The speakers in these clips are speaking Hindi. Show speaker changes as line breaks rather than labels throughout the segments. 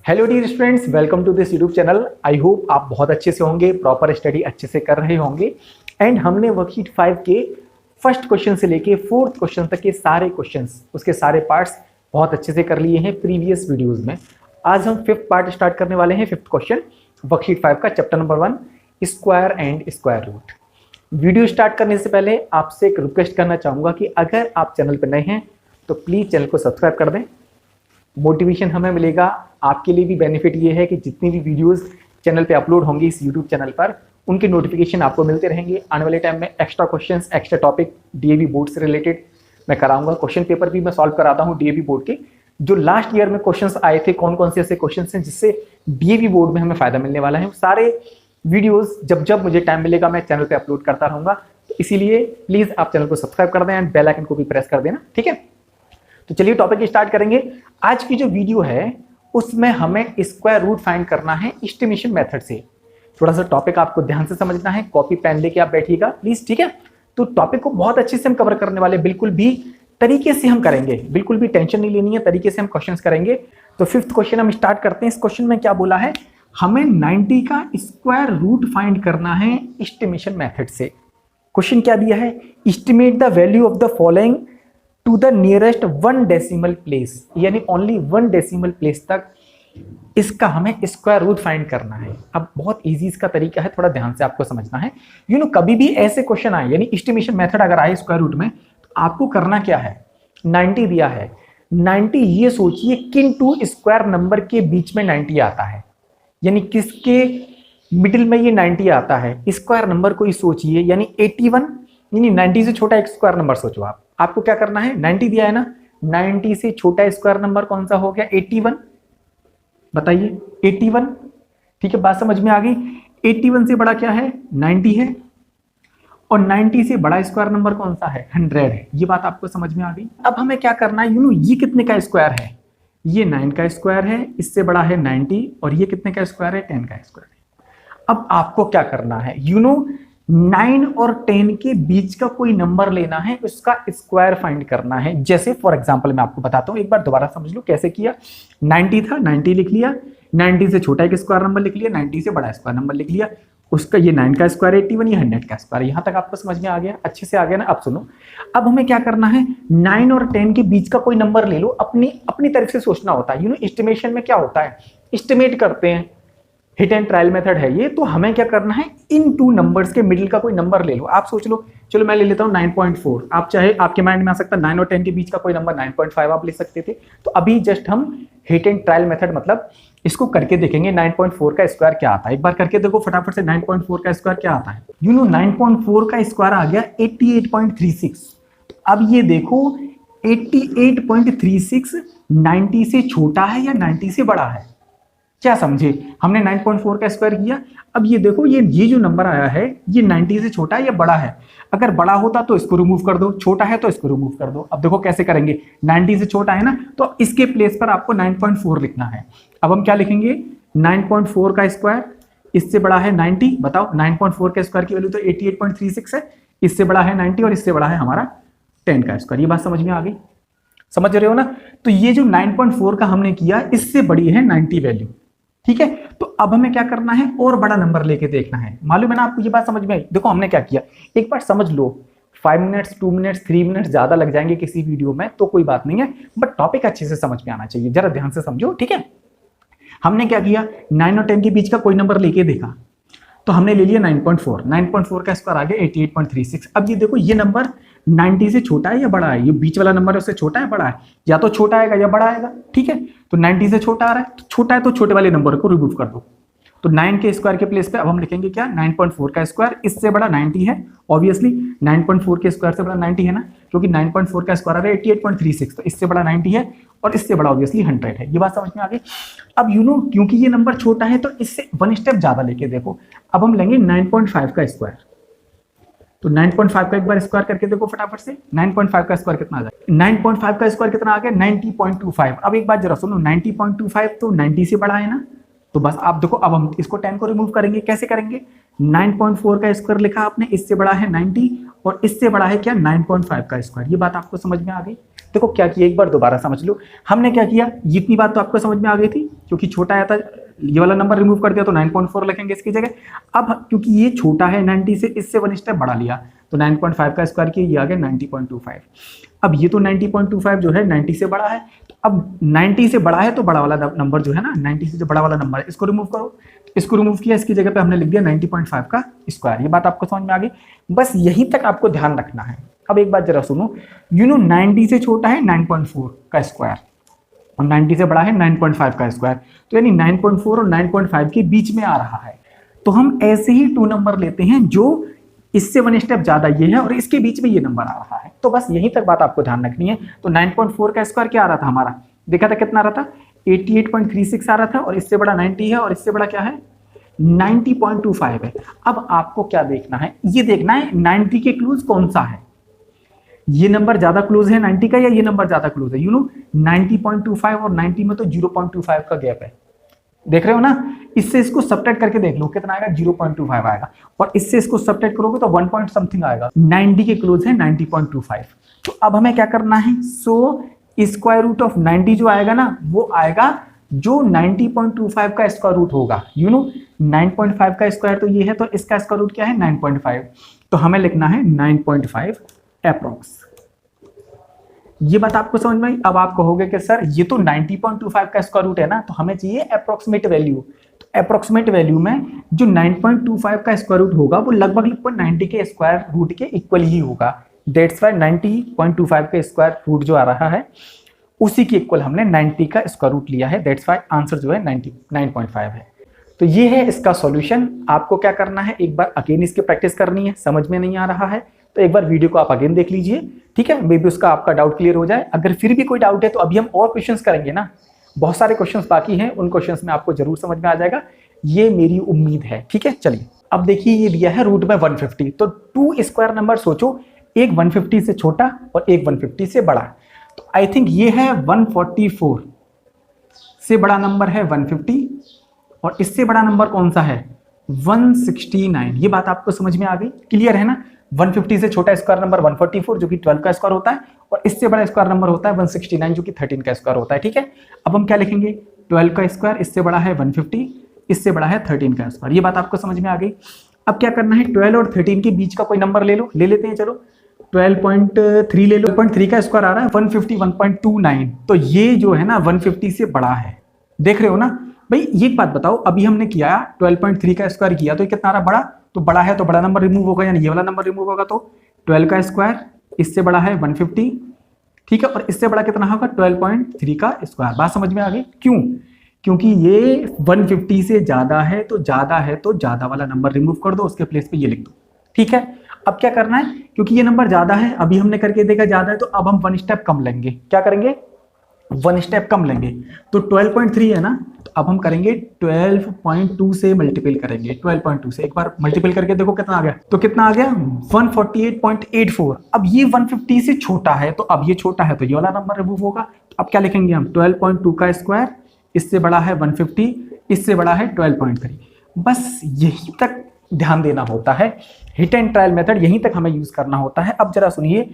Hello dear students, welcome to this YouTube channel. I hope आप बहुत अच्छे से होंगे, प्रॉपर स्टडी अच्छे से कर रहे होंगे। एंड हमने वर्कशीट 5 के फर्स्ट क्वेश्चन से लेके फोर्थ क्वेश्चन तक के सारे क्वेश्चंस, उसके सारे पार्ट्स बहुत अच्छे से कर लिए हैं प्रीवियस वीडियोस में। आज हम फिफ्थ पार्ट स्टार्ट करने वाले हैं। फिफ्थ क्वेश्चन वर्कशीट 5 का chapter number 1 square and square root. Video start करने से पहले आपसे एक रिक्वेस्ट करना चाहूँगा कि अगर आप चैनल पर नए हैं तो प्लीज़ चैनल को सब्सक्राइब कर दें। मोटिवेशन हमें मिलेगा, आपके लिए भी बेनिफिट ये है कि जितनी भी वीडियोस चैनल पे अपलोड होंगी इस यूट्यूब चैनल पर, उनके नोटिफिकेशन आपको मिलते रहेंगे। आने वाले टाइम में extra questions, extra topic DAV board से रिलेटेड मैं कराऊंगा। क्वेश्चन पेपर भी मैं सॉल्व कराता हूँ डीएवी बोर्ड के। जो लास्ट ईयर में क्वेश्चंस आए थे, कौन कौन से ऐसे क्वेश्चन हैं जिससे डीएवी बोर्ड में हमें फायदा मिलने वाला है, सारे वीडियोज जब जब मुझे टाइम मिलेगा मैं चैनल पर अपलोड करता रहूँगा। तो इसीलिए प्लीज़ आप चैनल को सब्सक्राइब कर दें एंड बेल आइकन को भी प्रेस कर देना, ठीक है। तो चलिए टॉपिक स्टार्ट करेंगे। आज की जो वीडियो है उसमें हमें स्क्वायर रूट फाइंड करना है एस्टिमेशन मेथड से। थोड़ा सा टॉपिक आपको ध्यान से समझना है, कॉपी पेन लेके आप बैठिएगा प्लीज, ठीक है। तो टॉपिक को बहुत अच्छे से हम कवर करने वाले, बिल्कुल भी तरीके से हम करेंगे, बिल्कुल भी टेंशन नहीं लेनी है, तरीके से हम क्वेश्चंस करेंगे। तो फिफ्थ क्वेश्चन हम स्टार्ट करते हैं। इस क्वेश्चन में क्या बोला है, हमें 90 का स्क्वायर रूट फाइंड करना है एस्टिमेशन मेथड से। क्वेश्चन क्या दिया है, estimate the value of the following to the nearest 1 decimal place, यानी ओनली 1 डेसिमल प्लेस तक इसका हमें स्क्वायर रूट फाइंड करना है। अब बहुत इजी इसका तरीका है, थोड़ा ध्यान से आपको समझना है। कभी भी ऐसे क्वेश्चन आए, यानी एस्टिमेशन मेथड अगर आए स्क्वायर रूट में, तो आपको करना क्या है, 90 दिया है, 90 ये सोचिए किन टू स्क्वायर नंबर के बीच में 90 आता है, यानी किसके मिडिल में ये 90 आता है। स्क्वायर नंबर को ही सोचिए, यानी 81, यानी 90 से छोटा एक स्क्वायर नंबर सोचो आप। आपको क्या करना है, 90 दिया है ना, 90 से छोटा स्क्वायर नंबर कौन सा हो गया, 81। बताइए 81, ठीक है, बात समझ में आ गई। 81 से बड़ा क्या है, 90 है, और 90 से बड़ा स्क्वायर नंबर कौन सा है, 100 है। ये बात आपको समझ में आ गई। अब हमें क्या करना है, ये कितने का स्क्वायर है, ये 9 का स्क्वायर है, इससे बड़ा है 90, और ये कितने का स्क्वायर है, 10 का स्क्वायर है। अब आपको क्या करना है, 9 और 10 के बीच का कोई नंबर लेना है, उसका स्क्वायर फाइंड करना है। जैसे फॉर एग्जांपल मैं आपको बताता हूं, एक बार दोबारा समझ लो कैसे किया। 90 था, 90 लिख लिया, 90 से छोटा एक स्क्वायर नंबर लिख लिया, 90 से बड़ा स्क्वायर नंबर लिख लिया, उसका ये 9 का स्क्वायर 81, ये 100 का स्क्वायर। यहां तक आपको समझ में आ गया, अच्छे से आ गया ना। अब सुनो, अब हमें क्या करना है, 9 और 10 के बीच का कोई नंबर ले लो, अपनी अपनी तरफ से सोचना होता है। एस्टिमेशन में क्या होता है, एस्टिमेट करते हैं, हिट एंड ट्रायल मेथड है ये। तो हमें क्या करना है, इन टू नंबर्स के मिडिल का कोई नंबर ले लो। आप सोच लो, चलो मैं ले लेता हूं 9.4। आप चाहे, आपके माइंड में आ सकता है 9 और 10 के बीच का कोई नंबर 9.5 आप ले सकते थे। तो अभी जस्ट हम हिट एंड ट्रायल मेथड, मतलब इसको करके देखेंगे 9.4 का स्क्वायर क्या आता है। एक बार करके देखो फटाफट से, 9.4 का स्क्वायर क्या आता है। 9.4 का स्क्वायर आ गया 88.36। अब ये देखो 88.36 90 से छोटा है या 90 से बड़ा है, क्या समझे। हमने 9.4 का स्क्वायर किया। अब ये देखो, ये जो नंबर आया है ये 90 से छोटा है या बड़ा है। अगर बड़ा होता तो इसको रिमूव कर दो, छोटा है तो इसको रिमूव कर दो। अब देखो कैसे करेंगे, 90 से छोटा है ना, तो इसके प्लेस पर आपको 9.4 लिखना है। अब हम क्या लिखेंगे, 9.4 का स्क्वायर, इससे बड़ा है 90। बताओ 9.4 के स्क्वायर की वैल्यू तो 88.36 है, इससे बड़ा है 90 और इससे बड़ा है हमारा 10 का स्क्वायर। ये बात समझ में आ गई, समझ रहे हो ना। तो ये जो 9.4 का हमने किया, इससे बड़ी है 90 वैल्यू, ठीक है। तो अब हमें क्या करना है, और बड़ा नंबर लेके देखना है। मालूम है ना आपको, ये बात समझ में आई। देखो हमने क्या किया, एक बार समझ लो, 5 मिनट्स 2 मिनट्स 3 मिनट्स ज्यादा लग जाएंगे किसी वीडियो में तो कोई बात नहीं है, बट टॉपिक अच्छे से समझ में आना चाहिए। जरा ध्यान से समझो, ठीक है। हमने क्या किया, 9 और 10 के बीच का कोई नंबर लेके देखा, तो हमने ले लिया 9.4। 9.4 का स्क्वायर आ गया 88.36। अब ये देखो, ये नंबर 90 से छोटा है या बड़ा है, ये बीच वाला नंबर है उससे छोटा है बड़ा है, या तो छोटा आएगा या बड़ा आएगा, ठीक है। तो 90 से छोटा आ रहा है, तो छोटा है तो छोटे वाले नंबर को रिमूव कर दो। तो 9 के स्क्वायर के प्लेस पे अब हम लिखेंगे क्या, 9.4 का स्क्वायर, इससे बड़ा 90 है, ऑब्वियसली 9.4 के स्क्वायर से बड़ा 90 है ना, क्योंकि 9.4 का स्क्वायर आ रहा है 88.36, तो इससे बड़ा 90 है और इससे बड़ा ऑब्वियसली 100 है। ये बात समझ में आ गई। अब क्योंकि ये नंबर छोटा है तो इससे 1 स्टेप ज्यादा लेके देखो। अब हम लेंगे 9.5 का स्क्वायर, तो 9.5 का एक बार स्क्वायर करके देखो फटाफट से। 9.5 का स्क्वायर कितना आ जाएगा, 9.5 का स्क्वायर कितना आ गया, 90.25। अब एक बात जरा सुनो, 90.25 तो 90 से बड़ा है ना, तो बस आप देखो, अब हम इसको 10 को रिमूव करेंगे। कैसे करेंगे, 9.4 का स्क्वायर लिखा आपने, इससे बड़ा है 90 और इससे बड़ा है क्या 9.5 का स्क्वायर। ये बात आपको समझ में आ गई। देखो क्या किया, एक बार दोबारा समझ लो। हमने क्या किया, इतनी बात तो आपको समझ में आ गई थी, क्योंकि छोटा आया था ये वाला नंबर रिमूव कर दिया तो 9.4 लिखेंगे इसकी जगह। अब क्योंकि ये छोटा है 90 से, इससे 1 स्टेप बढ़ा लिया तो 9.5 का स्क्वायर किया, ये आ गया 90.25। अब ये तो 90.25 जो है 90 से बड़ा है, तो अब 90 से बड़ा है तो बड़ा वाला नंबर जो है ना, 90 से जो बड़ा वाला नंबर है इसको रिमूव करो। इसको रिमूव किया, इसकी जगह पे हमने लिख दिया 90.5 का स्क्वायर। ये बात आपको समझ में आ गई। बस यहीं तक आपको ध्यान रखना है। अब एक बात जरा सुनो, 90 से छोटा है 9.4 का स्क्वायर और 90 से बड़ा है 9.5 का स्क्वायर, तो यानी 9.4 और 9.5 के बीच में आ रहा है। तो हम ऐसे ही 2 नंबर लेते हैं जो इससे 1 स्टेप ज्यादा ये है और इसके बीच में ये नंबर आ रहा है। तो बस यहीं तक बात आपको ध्यान रखनी है। तो 9.4 का स्क्वायर क्या आ रहा था हमारा, देखा था कितना आ रहा था, 88.36 आ रहा था, और इससे बड़ा 90 है और इससे बड़ा क्या है 90.25 है। अब आपको क्या देखना है, ये देखना है 90 के क्लोज कौन सा है, ये नंबर ज्यादा क्लोज है 90 का या ये नंबर ज्यादा क्लोज है। 90.25 और 90 में तो 0.25 का गैप है, देख रहे हो ना। इससे इसको सब्ट्रैक्ट करके देख लो कितना आएगा, 0.25 आएगा, और इससे इसको सब्ट्रैक्ट करोगे तो 1 पॉइंट समथिंग आएगा। 90 के क्लोज है 90.25। तो अब हमें क्या करना है, सो स्क्वायर रूट ऑफ 90 जो आएगा ना, वो आएगा जो 90.25 का स्क्वायर रूट होगा। 9.5 का स्क्वायर तो ये है, तो इसका स्क्वायर रूट क्या है 9.5, तो हमें लिखना है 9.5 एप्रोक्स। ये बात आपको समझ में आई। अब आप कहोगे कि सर ये तो 90.25 का स्क्वायर रूट है ना, तो हमें चाहिए अप्रोक्सीमेट वैल्यू। तो अप्रोक्सीमेट वैल्यू में जो 9.25 का स्क्वायर रूट होगा वो लगभग 90 के स्क्वायर रूट के इक्वल ही होगा। दैट्स वाई 90.25 का स्क्वायर रूट जो आ रहा है उसी के इक्वल हमने 90 का स्क्वायर रूट लिया है। दैट्स वाई आंसर जो है 99.5 है। तो ये है इसका सॉल्यूशन। आपको क्या करना है, एक बार अगेन इसकी प्रैक्टिस करनी है। समझ में नहीं आ रहा है तो एक बार वीडियो को आप अगेन देख लीजिए, ठीक है, मे बी उसका आपका डाउट क्लियर हो जाए। अगर फिर भी कोई डाउट है तो अभी हम और क्वेश्चंस करेंगे ना, बहुत सारे क्वेश्चंस बाकी हैं, उन क्वेश्चंस में आपको जरूर समझ में आ जाएगा, ये मेरी उम्मीद है। ठीक है, चलिए अब देखिए ये दिया है रूट में 150, तो 2 स्क्वायर नंबर सोचो, एक 150 से छोटा और एक 150 से बड़ा। तो आई थिंक ये है 144 से बड़ा नंबर है 150, और इससे बड़ा नंबर कौन सा है 169। ये बात आपको समझ में आ गई, क्लियर है ना। 150 से छोटा स्क्वायर नंबर 144 जो कि 12 का स्क्वायर होता है, और इससे बड़ा स्क्वायर नंबर होता है 169 जो कि 13 का स्क्वायर होता है। ठीक है, अब हम क्या लिखेंगे, 12 का स्क्वायर, इससे बड़ा है 150, इससे बड़ा है 13 का स्क्वायर। ये बात आपको समझ में आ गई। अब क्या करना है, 12 और 13 के बीच का कोई नंबर ले लो, ले लेते हैं, चलो 12.3 ले लो। 12.3 का स्क्वायर आ रहा है 150, 1.29, तो ये जो है ना 150 से बड़ा है, देख रहे हो ना भाई। ये एक बात बताओ, अभी हमने किया 12.3 का स्क्वायर किया तो ये कितना आ रहा, बड़ा, तो बड़ा है तो बड़ा नंबर रिमूव होगा, यानी ये वाला नंबर रिमूव होगा, तो 12 का स्क्वायर, इससे बड़ा है 150, ठीक है, और इससे बड़ा कितना होगा 12.3 का स्क्वायर। बात समझ में आ गई, क्यों, क्योंकि ये 150 से ज्यादा है तो ज्यादा वाला नंबर रिमूव कर दो, उसके प्लेस पे ये लिख दो। ठीक है, अब क्या करना है, क्योंकि ये नंबर ज्यादा है, अभी हमने करके देखा ज्यादा है, तो अब हम 1 स्टेप कम लेंगे। क्या करेंगे, 1 स्टेप कम लेंगे। तो 12.3 है ना, तो अब हम करेंगे 12.2 से मल्टीपल करेंगे। 12.2 से एक बार मल्टीपल करके देखो कितना आ गया, तो कितना आ गया 148.84। अब ये 150 से छोटा है, तो अब ये छोटा है तो ये वाला नंबर रिमूव होगा। तो अब क्या लिखेंगे हम, 12.2 का स्क्वायर, इससे बड़ा है 150, इससे बड़ा है 12.3। बस यही तक ध्यान देना होता है, हिट एंड ट्रायल मेथड यहीं तक हमें यूज करना होता है। अब जरा सुनिए,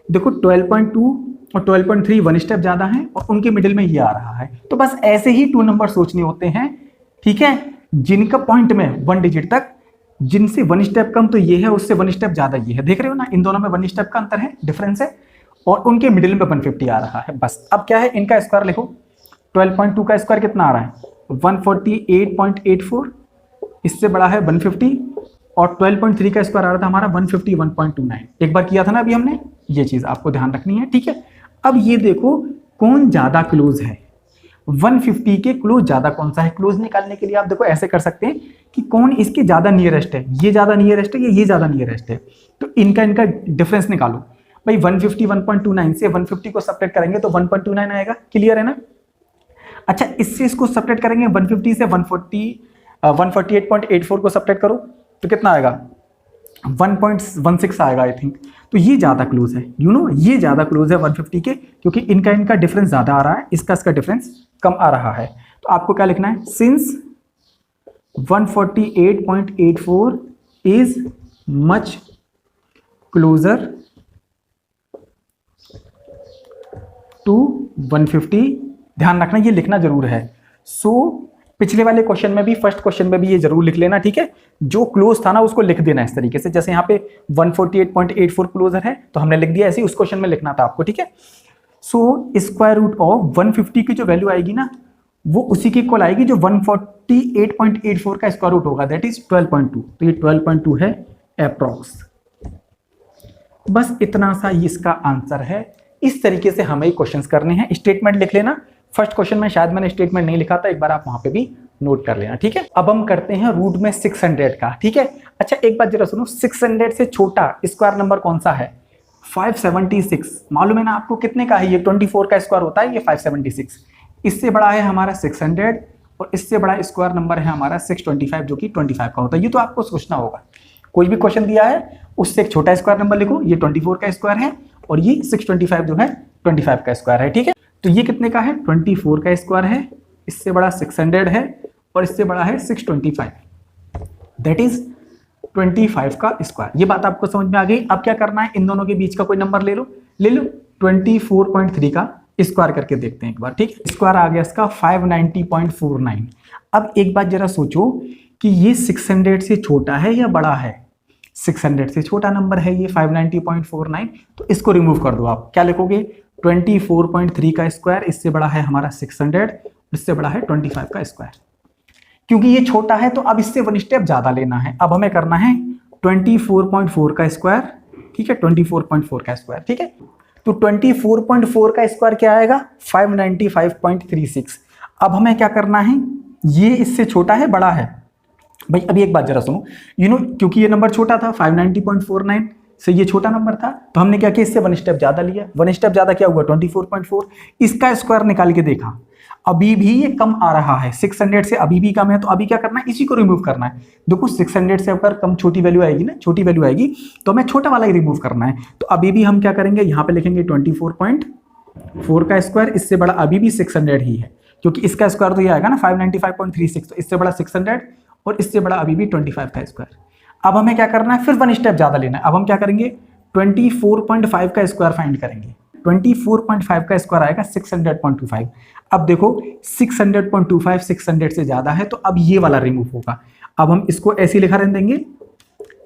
देखो 12.2 और 12.3 1 स्टेप ज्यादा है और उनके मिडिल में ये आ रहा है, तो बस ऐसे ही 2 नंबर सोचने होते हैं, ठीक है, जिनका पॉइंट में 1 डिजिट तक, जिनसे 1 स्टेप कम तो ये है, उससे 1 स्टेप ज्यादा ये है, देख रहे हो ना, इन दोनों में 1 स्टेप का अंतर है, डिफरेंस है, और उनके मिडिल में 150 आ रहा है। बस अब क्या है, इनका स्क्वायर लिखो, 12.2 का स्क्वायर कितना आ रहा है 148.84, इससे बड़ा है 150, और 12.3 का स्क्वायर आ रहा था हमारा 151.29। एक बार किया था ना अभी हमने, ये चीज आपको ध्यान रखनी है। ठीक है, अब ये देखो कौन ज्यादा क्लोज है, 150 के क्लोज ज्यादा कौन सा है। क्लोज निकालने के लिए आप देखो ऐसे कर सकते हैं कि कौन इसके ज्यादा नियरेस्ट है, ये ज्यादा नियरेस्ट है या ये ज्यादा नियरेस्ट है, तो इनका डिफरेंस निकालो भाई। 150 1.29 से 150 को सब्ट्रैक्ट करेंगे तो 1.29 आएगा, क्लियर है ना। अच्छा, इससे इसको सब्ट्रैक्ट करेंगे, 150 से 148.84 को सब्ट्रैक्ट करो तो कितना आएगा 1.16 आएगा आई थिंक। तो ये ज्यादा क्लोज है, ये ज्यादा क्लोज है 150 के, क्योंकि इनका डिफरेंस ज्यादा आ रहा है, इसका डिफरेंस कम आ रहा है। तो आपको क्या लिखना है, since 148.84 is much closer to 150। ध्यान रखना ये लिखना जरूर है। पिछले वाले क्वेश्चन में भी, फर्स्ट क्वेश्चन में भी ये जरूर लिख लेना, ठीक है। जो क्लोज था ना उसको लिख देना इस तरीके से, जैसे यहाँ पे 148.84 क्लोजर है तो हमने लिख दिया, ऐसे ही उस क्वेश्चन में लिखना था आपको, ठीक है। स्क्वायर रूट ऑफ 150 की जो वैल्यू आएगी ना वो उसी की इक्वल आएगी जो 148.84 का स्क्वायर रूट होगा, दैट इज 12.2। तो ये 12.2 है अप्रॉक्स। बस इतना सा ही इसका आंसर है। इस तरीके से हमें क्वेश्चंस करने हैं। स्टेटमेंट लिख लेना। फर्स्ट क्वेश्चन में शायद मैंने स्टेटमेंट नहीं लिखा था, एक बार आप वहां पे भी नोट कर लेना, ठीक है। अब हम करते हैं रूट में 600 का, ठीक है। अच्छा एक बात जरा सुनो, 600 से छोटा स्क्वायर नंबर कौन सा है? 576। मालूम है ना आपको कितने का है ये? 24 का स्क्वायर होता है ये 576। इससे बड़ा है हमारा 600 और इससे बड़ा स्क्वायर नंबर है हमारा 625 जो कि 25 का होता है। ये तो आपको सोचना होगा। कोई भी क्वेश्चन दिया है उससे एक छोटा स्क्वायर नंबर लिखो, ये 24 का स्क्वायर है और ये 625 जो है 25 का स्क्वायर है, ठीक है। तो ये कितने का है? 24 का स्क्वायर है, इससे बड़ा 600 है और इससे बड़ा है 625, दैट इज 25 का स्क्वायर। ये बात आपको समझ में आ गई। अब क्या करना है, इन दोनों के बीच का कोई नंबर ले लो 24.3 का स्क्वायर करके देखते हैं एक बार, ठीक है। स्क्वायर आ गया इसका 590.49। अब एक बात जरा सोचो कि ये 600 से छोटा है या बड़ा है? 600 से छोटा नंबर है ये 590.49, तो इसको रिमूव कर दो। आप क्या लिखोगे? 24.3 का स्क्वायर, इससे बड़ा है हमारा 600, इससे बड़ा है 25 का स्क्वायर। क्योंकि ये छोटा है तो अब इससे वन स्टेप ज्यादा लेना है। अब हमें करना है 24.4 का स्क्वायर, ठीक है। 24.4 का स्क्वायर, ठीक है। तो 24.4 का स्क्वायर क्या आएगा? 595.36। अब हमें क्या करना है, ये इससे छोटा है बड़ा है? भाई अभी एक बात जरा सुनो, क्योंकि ये नंबर छोटा था 590.49 से ये छोटा नंबर था, तो हमने क्या किया, इससे वन स्टेप ज्यादा लिया। वन स्टेप ज्यादा क्या हुआ? 24.4। इसका स्क्वायर निकाल के देखा, अभी भी ये कम आ रहा है। 600 से अभी भी कम है, तो अभी क्या करना है, इसी को रिमूव करना है। देखो 600 से अगर कम छोटी वैल्यू आएगी ना, छोटी वैल्यू आएगी तो हमें छोटा वाला ही रिमूव करना है। तो अभी भी हम क्या करेंगे, यहाँ पे लिखेंगे 24.4 का स्क्वायर, इससे बड़ा अभी भी 600 ही है, क्योंकि इसका स्क्वायर तो ये आएगा ना 595.36, तो इससे बड़ा 600 और इससे बड़ा अभी भी 25 का स्क्वायर। अब हमें क्या करना है, फिर वन स्टेप ज्यादा लेना है। अब हम क्या करेंगे, 24.5 का स्क्वायर फाइंड करेंगे। 24.5 का स्क्वायर आएगा 600.25। अब देखो 600.25 600 से ज्यादा है, तो अब ये वाला रिमूव होगा। अब हम इसको ऐसे लिखा रहने देंगे,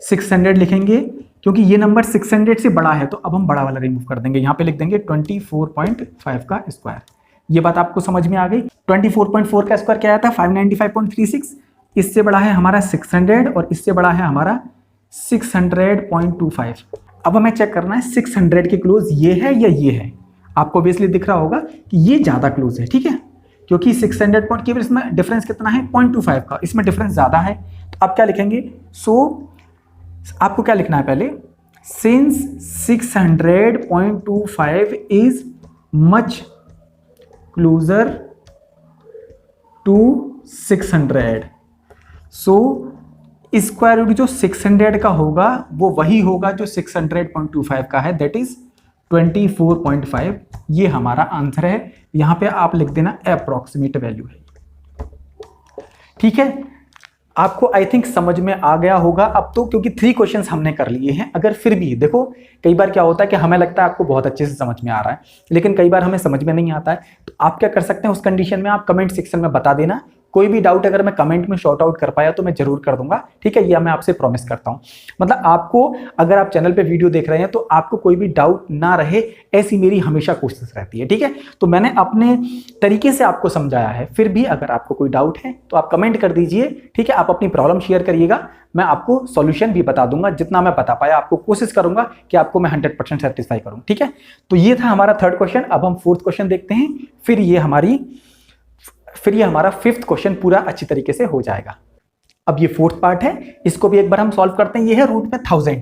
600 लिखेंगे, क्योंकि ये नंबर 600 से बड़ा है, तो अब हम बड़ा वाला रिमूव कर देंगे। यहाँ पे लिख देंगे 24.5 का स्क्वायर। ये बात आपको समझ में आ गई। 24.4 का स्क्वायर क्या आया था? 595.36। इससे बड़ा है हमारा 600 और इससे बड़ा है हमारा 600.25। अब हमें चेक करना है 600 के क्लोज ये है या ये है। आपको ऑब्वियसली दिख रहा होगा कि ये ज्यादा क्लोज है, ठीक है, क्योंकि 600 पॉइंट की इसमें डिफरेंस कितना है? 0.25 का, इसमें डिफरेंस ज्यादा है। तो अब क्या लिखेंगे, आपको क्या लिखना है पहले, since 600.25 is much closer to 600, square root जो 600 का होगा वो वही होगा जो 600.25 का है, दैट इज 24.5। ये हमारा आंसर है। यहां पे आप लिख देना अप्रॉक्सीमेट वैल्यू है, ठीक है। आपको आई थिंक समझ में आ गया होगा अब तो, क्योंकि 3 क्वेश्चंस हमने कर लिए हैं। अगर फिर भी देखो, कई बार क्या होता है कि हमें लगता है आपको बहुत अच्छे से समझ में आ रहा है, लेकिन कई बार हमें समझ में नहीं आता है। तो आप क्या कर सकते हैं, उस कंडीशन में आप कमेंट सेक्शन में बता देना। कोई भी डाउट अगर मैं कमेंट में शॉर्ट आउट कर पाया तो मैं जरूर कर दूंगा, ठीक है। ये मैं आपसे प्रॉमिस करता हूं। मतलब आपको, अगर आप चैनल पे वीडियो देख रहे हैं तो आपको कोई भी डाउट ना रहे, ऐसी मेरी हमेशा कोशिश रहती है, ठीक है। तो मैंने अपने तरीके से आपको समझाया है। फिर भी अगर आपको कोई डाउट है तो आप कमेंट कर दीजिए, ठीक है। आप अपनी प्रॉब्लम शेयर करिएगा, मैं आपको सॉल्यूशन भी बता दूंगा। जितना मैं बता पाया आपको कोशिश करूंगा कि आपको मैं 100% सेटिस्फाई करूं, ठीक है। तो ये था हमारा 3rd क्वेश्चन। अब हम 4th क्वेश्चन देखते हैं, फिर ये हमारा 5th क्वेश्चन पूरा अच्छी तरीके से हो जाएगा। अब ये 4th पार्ट है, इसको भी एक बार हम सॉल्व करते हैं। ये है रूट में 1000।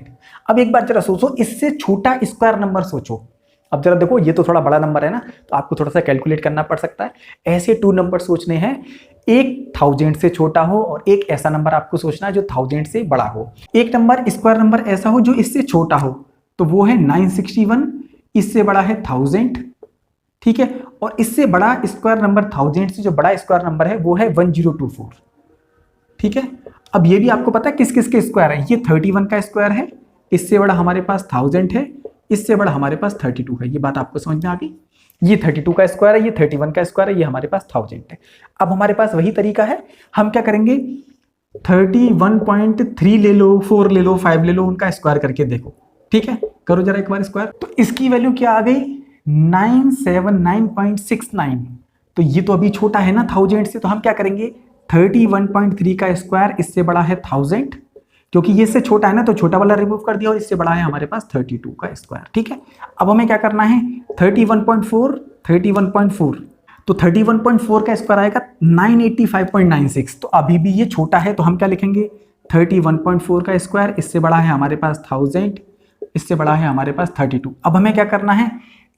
अब एक बार जरा सोचो, इससे छोटा स्क्वायर नंबर सोचो। अब जरा देखो, ये तो थोड़ा बड़ा नंबर है ना, तो आपको थोड़ा सा कैलकुलेट करना पड़ सकता है। ऐसे 2 नंबर सोचने हैं, एक 1000 से छोटा हो और एक ऐसा नंबर आपको सोचना है जो 1000 से बड़ा हो। एक नंबर स्क्वायर नंबर ऐसा हो जो इससे छोटा हो, तो वो है 961, इससे बड़ा है 1000, ठीक है। और इससे बड़ा स्क्वायर नंबर 1000 से जो बड़ा स्क्वायर नंबर है वो है 1024, ठीक है। अब ये भी आपको पता है किस किस के स्क्वायर है। ये 31 का स्क्वायर है, इससे बड़ा हमारे पास 1000 है, इससे बड़ा हमारे पास 32 है। ये बात आपको समझ में आ गई। ये 32 का स्क्वायर है, ये 31 का स्क्वायर है, ये हमारे पास 1000 है। अब हमारे पास वही तरीका है, हम क्या करेंगे 31.3 ले लो, 4 ले लो, 5 ले लो, उनका स्क्वायर करके देखो। ठीक है, करो जरा एक बार स्क्वायर। तो इसकी वैल्यू क्या आ गई 979.69। तो ये तो अभी छोटा है ना 1000 से, तो हम क्या करेंगे 31.3 का स्क्वायर, इससे बड़ा है 1000, क्योंकि ये इससे छोटा है ना, तो छोटा वाला रिमूव कर दिया और इससे बड़ा है हमारे पास 32 का स्क्वायर। ठीक है, अब हमें क्या करना है 31.4 तो 31.4 का स्क्वायर आएगा 985.96। तो अभी भी ये छोटा है, तो हम क्या लिखेंगे 31.4 का स्क्वायर, इससे बड़ा है हमारे पास 1000, इससे बड़ा है हमारे पास 32। अब हमें क्या करना है,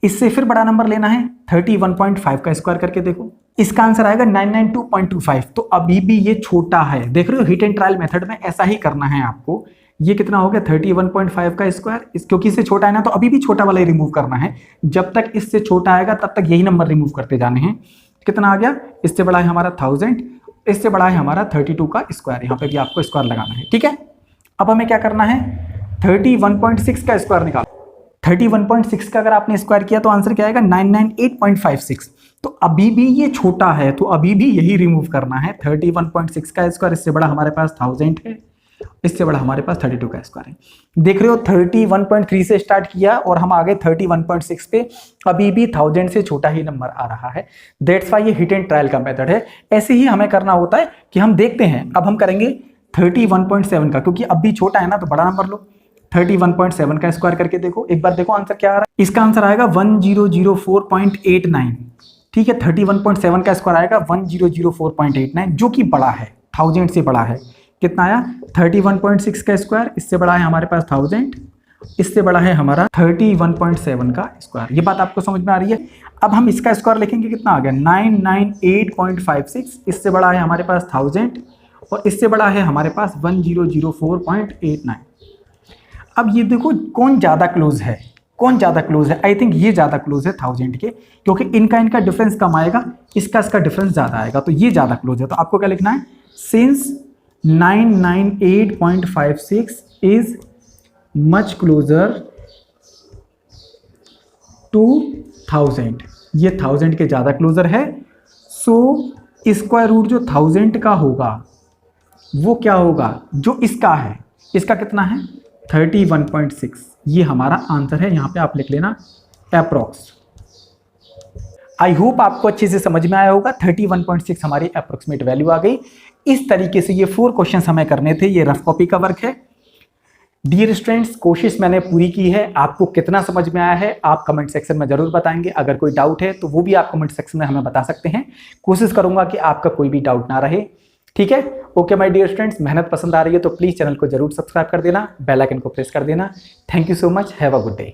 इससे फिर बड़ा नंबर लेना है 31.5 का स्क्वायर करके देखो। इसका आंसर आएगा 992.25। तो अभी भी ये छोटा है। देख रहे हो, हिट एंड ट्रायल मेथड में ऐसा ही करना है आपको। ये कितना हो गया 31.5 का स्क्वायर, क्योंकि इससे छोटा है ना, तो अभी भी छोटा वाला ही रिमूव करना है। जब तक इससे छोटा आएगा तब तक यही नंबर रिमूव करते जाने हैं। कितना आ गया, इससे बड़ा है हमारा 1000, इससे बड़ा है हमारा 32 का स्क्वायर। यहाँ पे भी आपको स्क्वायर लगाना है। ठीक है, अब हमें क्या करना है 31.6 का स्क्वायर निकालो। 31.6 का अगर आपने स्क्वायर किया तो आंसर क्या आएगा 998.56। तो अभी भी ये छोटा है, तो अभी भी यही रिमूव करना है। 31.6 का स्क्वायर, इससे बड़ा हमारे पास 1000 है, इससे बड़ा हमारे पास 32 का स्क्वायर है। देख रहे हो 31.3 से स्टार्ट किया और हम आगे 31.6 पे, अभी भी 1000 से छोटा ही नंबर आ रहा है। दैट्स वाई ये हिट एंड ट्रायल का मेथड है। ऐसे ही हमें करना होता है कि हम देखते हैं। अब हम करेंगे 31.7 का, क्योंकि अब भी छोटा है ना, तो बड़ा नंबर लो। 31.7 का स्क्वायर करके देखो, एक बार देखो आंसर क्या आ रहा है। इसका आंसर आएगा 1004.89। ठीक है, 31.7 का स्क्वायर आएगा 1004.89, जो कि बड़ा है, 1000 से बड़ा है। कितना आया 31.6 का स्क्वायर, इससे बड़ा है हमारे पास 1000, इससे बड़ा है हमारा 31.7 का स्क्वायर। ये बात आपको समझ में आ रही है। अब हम इसका स्क्वायर लिखेंगे, कितना आ गया 998.56, इससे बड़ा है हमारे पास 1000 और इससे बड़ा है हमारे पास 1004.89। अब ये देखो कौन ज़्यादा क्लोज है, कौन ज़्यादा क्लोज है। आई थिंक ये ज़्यादा क्लोज है 1000 के, क्योंकि इनका डिफरेंस कम आएगा, इसका डिफरेंस ज़्यादा आएगा, तो ये ज़्यादा क्लोज है। तो आपको क्या लिखना है, since 998.56 is much closer to 1000, ये 1000 के ज़्यादा क्लोजर है। सो स्क्वायर रूट जो 1000 का होगा वो क्या होगा, जो इसका है, इसका कितना है 31.6। ये हमारा आंसर है, यहां पे आप लिख लेना अप्रॉक्स। आई होप आपको अच्छे से समझ में आया होगा। 31.6 हमारी अप्रोक्सीमेट वैल्यू आ गई। इस तरीके से ये 4 क्वेश्चंस हमें करने थे। ये रफ कॉपी का वर्क है। डियर स्टूडेंट्स, कोशिश मैंने पूरी की है। आपको कितना समझ में आया है आप कमेंट सेक्शन में जरूर बताएंगे। अगर कोई डाउट है तो वो भी आप कमेंट सेक्शन में हमें बता सकते हैं। कोशिश करूंगा कि आपका कोई भी डाउट ना रहे। ठीक है, ओके माय डियर स्टूडेंट्स, मेहनत पसंद आ रही है तो प्लीज चैनल को जरूर सब्सक्राइब कर देना, बेल आइकन को प्रेस कर देना। Thank you so much, have a good day.